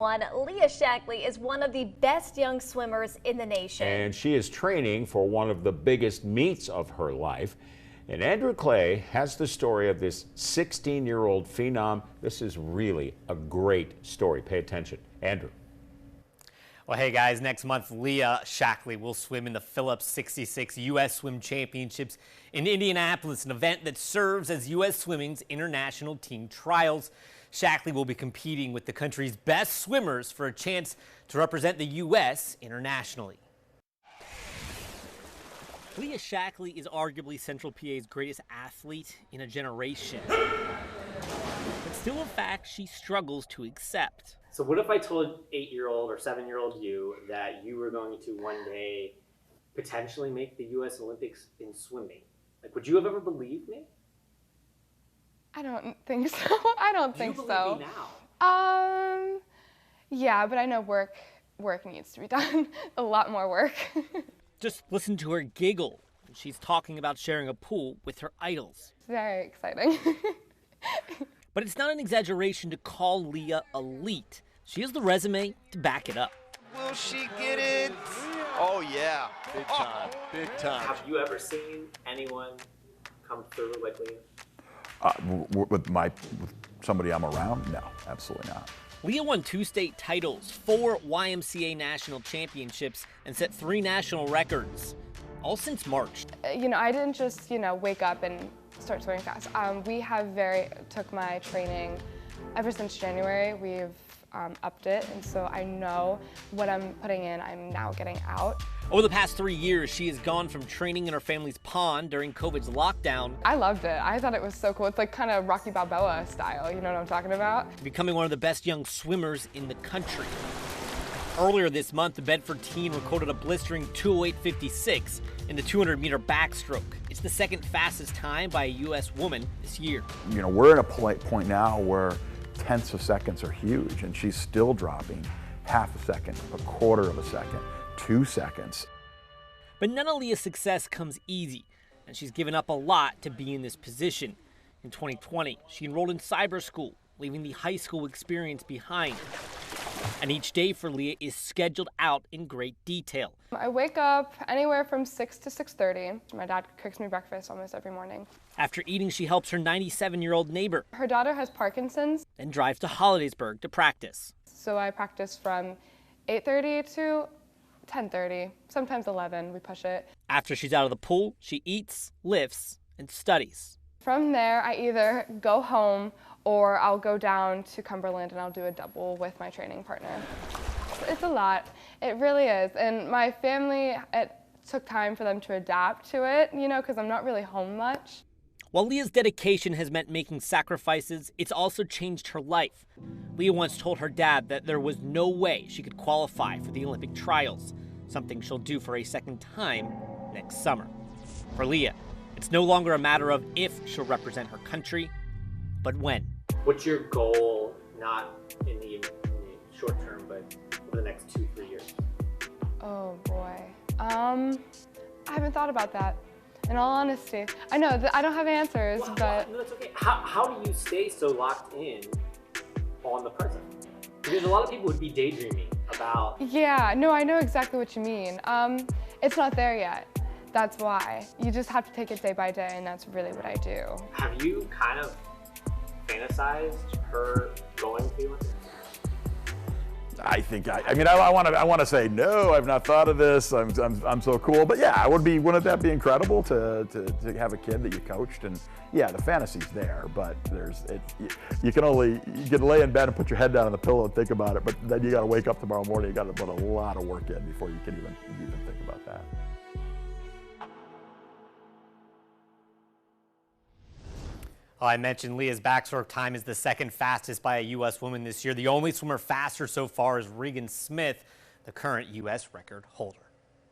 Leah Shackley is one of the best young swimmers in the nation. And she is training for one of the biggest meets of her life. And Andrew Clay has the story of this 16-year-old phenom. This is really a great story. Pay attention. Andrew. Well, hey guys, next month Leah Shackley will swim in the Phillips 66 U.S. Swim Championships in Indianapolis, an event that serves as U.S. Swimming's international team trials. Shackley will be competing with the country's best swimmers for a chance to represent the U.S. internationally. Leah Shackley is arguably Central PA's greatest athlete in a generation. But still a fact she struggles to accept. So what if I told 8-year-old or 7-year-old you that you were going to one day potentially make the U.S. Olympics in swimming? Like, would you have ever believed me? I don't think so. I don't think so. Do you believe me now? Yeah, but I know work needs to be done. A lot more work. Just listen to her giggle when she's talking about sharing a pool with her idols. It's very exciting. But it's not an exaggeration to call Leah elite. She has the resume to back it up. Will she get it? Oh, yeah. Big time. Big time. Have you ever seen anyone come through like Leah? With somebody I'm around? No, absolutely not. Leah won 2 state titles, 4 YMCA national championships, and set 3 national records, all since March. I didn't just, wake up and start swimming fast. We have took my training ever since January. We've upped it, and so I know what I'm putting in, I'm now getting out. Over the past 3 years, she has gone from training in her family's pond during COVID's lockdown. I loved it. I thought it was so cool. It's like kind of Rocky Balboa style, you know what I'm talking about? Becoming one of the best young swimmers in the country. Earlier this month, the Bedford teen recorded a blistering 2:08.56 in the 200-meter backstroke. It's the second fastest time by a U.S. woman this year. We're at a point now where tenths of seconds are huge, and she's still dropping half a second, a quarter of a second, 2 seconds. But none of Leah's success comes easy, and she's given up a lot to be in this position. In 2020, she enrolled in cyber school, leaving the high school experience behind. And each day for Leah is scheduled out in great detail. I wake up anywhere from 6 to 6:30. My dad cooks me breakfast almost every morning. After eating, she helps her 97-year-old neighbor. Her daughter has Parkinson's. Then drives to Hollidaysburg to practice. So I practice from 8:30 to 10:30, sometimes 11, we push it. After she's out of the pool, she eats, lifts, and studies. From there, I either go home or I'll go down to Cumberland and I'll do a double with my training partner. It's a lot, it really is. And my family, it took time for them to adapt to it, because I'm not really home much. While Leah's dedication has meant making sacrifices, it's also changed her life. Leah once told her dad that there was no way she could qualify for the Olympic trials, something she'll do for a second time next summer. For Leah, it's no longer a matter of if she'll represent her country, but when. What's your goal, not in the short term, but over the next 2-3 years? Oh boy. I haven't thought about that, in all honesty. I know that I don't have answers, but... No, that's okay. How do you stay so locked in on the present? Because a lot of people would be daydreaming about... Yeah, no, I know exactly what you mean. It's not there yet. That's why. You just have to take it day by day, and that's really what I do. Have you kind of fantasized her going to the Olympics? I think I want to say no. I've not thought of this. I'm so cool, but yeah, wouldn't that be incredible to have a kid that you coached? And yeah, the fantasy's there, but you can lay in bed and put your head down on the pillow and think about it, but then you got to wake up tomorrow morning. You got to put a lot of work in before you can even think about that. I mentioned Leah's backstroke time is the second fastest by a U.S. woman this year. The only swimmer faster so far is Regan Smith, the current U.S. record holder.